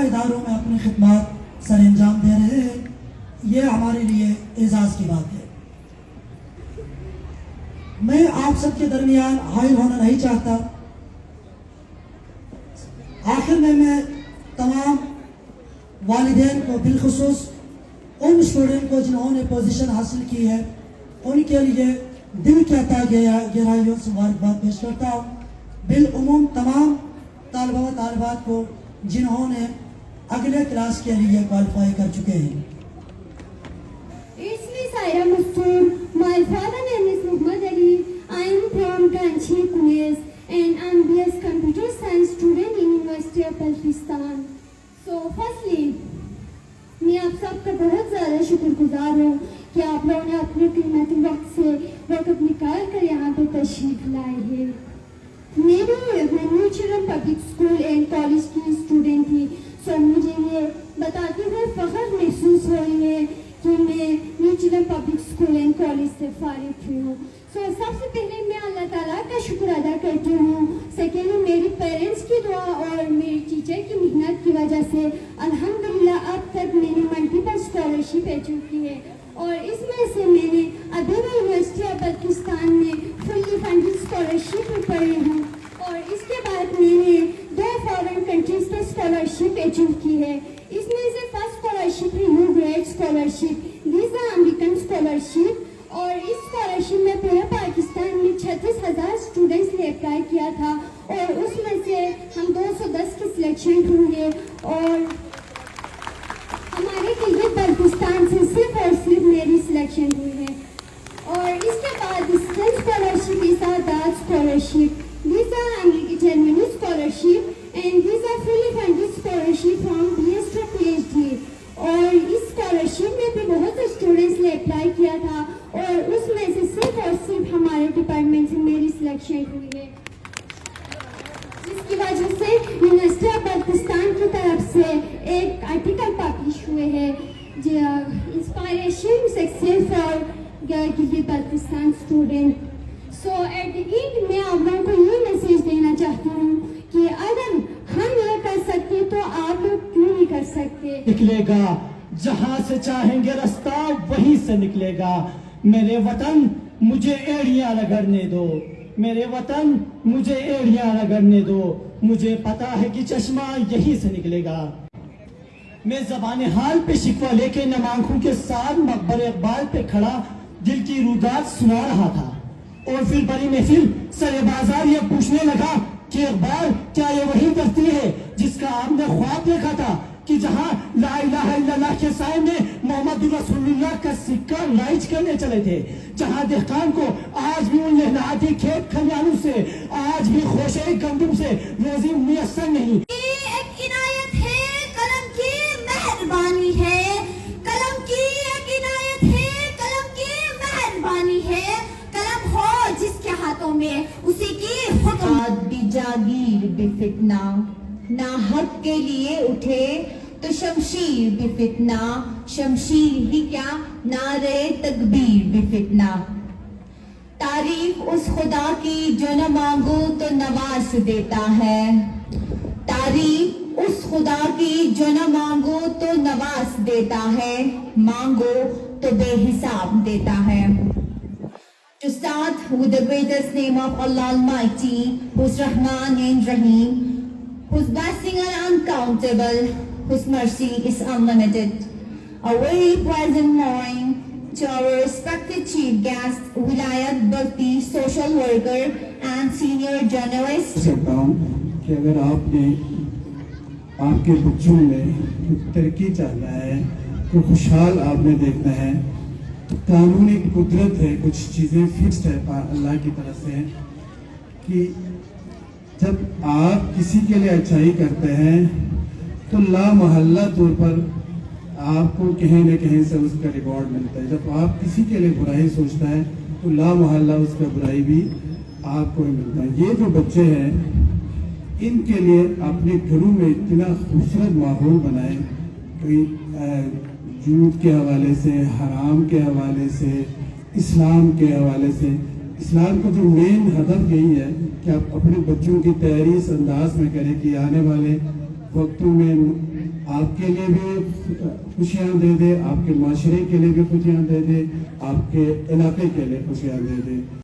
اداروں میں اپنی خدمات سر انجام دے رہے ہیں، یہ ہمارے لیے اعزاز کی بات ہے۔ میں آپ سب کے درمیان حائل ہونا نہیں چاہتا۔ آخر میں تمام والدین کو، بالخصوص ان اسٹوڈنٹ کو جنہوں نے پوزیشن حاصل کی ہے، ان کے لیے دل کی عطا گہرائیوں سے مبارکباد پیش کرتا ہوں۔ بالعموم تمام طالبہ و طالبات کو جنہوں نے اگلے کلاس کے لیے کوالیفائی کر چکے ہیں۔ It's me, Saira Mastoor. My father name is Muhammad Ali. I am from Karachi, Kuwait, and I'm BS Computer Science student in University of Pakistan. So, firstly, میں آپ سب کا بہت زیادہ شکر گزار ہوں کہ آپ لوگوں نے اپنے قیمتی وقت سے وقت نکال کر یہاں پہ تشریف لائے ہیں۔ میں new children public school and college کی اسٹوڈنٹ تھی، سو مجھے یہ بتاتے ہوئے فخر محسوس ہو رہی ہے کہ میں new children public school and college سے فارغ ہوئی ہوں۔ سو سب سے پہلے میں اللہ تعالیٰ کا شکر ادا کرتی ہوں، سیکنڈ میری پیرنٹس کی دعا اور میری ٹیچر کی محنت کی وجہ سے الحمدللہ اب تک میں نے ملٹیپل اسکالرشپ اچیو کی ہے، اور اس میں سے میں نے ابھی بھی یونیورسٹی آف پاکستان میں فلی فنڈڈ اسکالرشپ میں پڑھی ہوں، اور اس کے بعد میں نے 2 فارن کنٹریز کے اسکالرشپ اچیو کی ہے۔ اس میں سے فرسٹ اسکالرشپ ہے U grad scholarship, visa American scholarship, اور اس اسکالرشپ میں پورے پاکستان میں 36,000 اسٹوڈنٹس نے اپلائی کیا تھا، اور اس میں سے ہم 210 کی سلیکشن ہوئی ہے، اور ہمارے گلگت بلتستان سے صرف اور صرف میری سلیکشن ہوئی ہے۔ اور اس کے بعد ڈسٹنس اسکالرشپ، اسعداد اسکالرشپ، ویزا امریکی Germany scholarship and visa fully funded scholarship from BS to PhD، اور اس اسکالرشپ میں بھی بہت سے اسٹوڈنٹس نے اپلائی کیا تھا، اور اس میں سے صرف اور صرف ہمارے ڈپارٹمنٹ سے میری سلیکشن ہوئی ہے، جس کی وجہ سے یونیورسٹی آف پاکستان کی طرف سے ایک آرٹیکل پبلش ہوئے ہیں جو inspiration success for Gilgit Baltistan student. So at the end میں آپ لوگوں کو یہ میسیج دینا چاہتی ہوں کہ اگر ہم یہ کر سکتے تو آپ لوگ کیوں نہیں کر سکتے؟ نکلے گا جہاں سے چاہیں گے رستہ وہیں سے نکلے گا۔ میرے وطن مجھے ایڑیاں رگڑنے دو، میرے وطن مجھے ایڑیاں رگڑنے دو، مجھے پتا ہے کہ چشمہ یہیں سے نکلے گا۔ میں زبان حال پہ شکوہ لے کے نم آنکھوں کے ساتھ مقبر اقبال پہ کھڑا دل کی رودات سنا رہا تھا، اور پھر بڑی محفل سر بازار یہ پوچھنے لگا کہ اقبال کیا یہ وہی بستی ہے جس کا آپ نے خواب دیکھا تھا، کہ جہاں لا الہ الا اللہ کے سائے میں محمد رسول اللہ کا سکہ رائج کرنے چلے تھے، جہاں دہقان کو آج بھی ان لہلاتی کھیت کھلیانوں سے، آج بھی خوشے گندم سے روزی میسر نہیں۔ یہ ایک عنایت ہے، قلم کی مہربانی ہے، قلم کی ایک عنایت ہے، قلم کی مہربانی ہے، قلم ہو جس کے ہاتھوں میں اسی کی حکم۔ بھی جاگیر بھی فتنہ، نہ حق کے لیے اٹھے تو شمشیر بھی فتنہ، شمشیر ہی کیا نعرے تکبیر بھی فتنہ۔ تعریف اس خدا کی جو نہ مانگو تو نواز دیتا ہے، تعریف اس خدا کی جو نہ مانگو تو نواز دیتا ہے، مانگو تو بے حساب دیتا ہے۔ To start with the greatest name of Allah Almighty, who's Rahman and Rahim, whose blessing are uncountable, whose mercy is unlimited. A very pleasant morning to our respected chief guest, Wilayat Bhakti, social worker and senior journalist. سکتا ہوں کہ اگر آپ نے آپ کے بچوں میں ترقی چاہنا ہے، کوئی خوشحال آپ نے دیکھنا ہے، قانونی قدرت ہے، کچھ چیزیں فکسڈ ہے اللہ کی طرف سے کہ جب آپ کسی کے لیے اچھائی کرتے ہیں تو لا محلہ طور پر آپ کو کہیں نہ کہیں سے اس کا ریوارڈ ملتا ہے۔ جب آپ کسی کے لیے برائی سوچتا ہے تو لا محلہ اس کا برائی بھی آپ کو ہی ملتا ہے۔ یہ جو بچے ہیں ان کے لیے اپنے گھروں میں اتنا خوبصورت ماحول بنائیں، کوئی جھوٹ کے حوالے سے، حرام کے حوالے سے، اسلام کے حوالے سے۔ اسلام کا جو مین ہدف یہی ہے کہ آپ اپنے بچوں کی تیاری اس انداز میں کریں کہ آنے والے وقتوں میں آپ کے لیے بھی خوشیاں دے دے, آپ کے معاشرے کے لیے بھی خوشیاں دے دے, آپ کے علاقے کے لیے خوشیاں دے دے.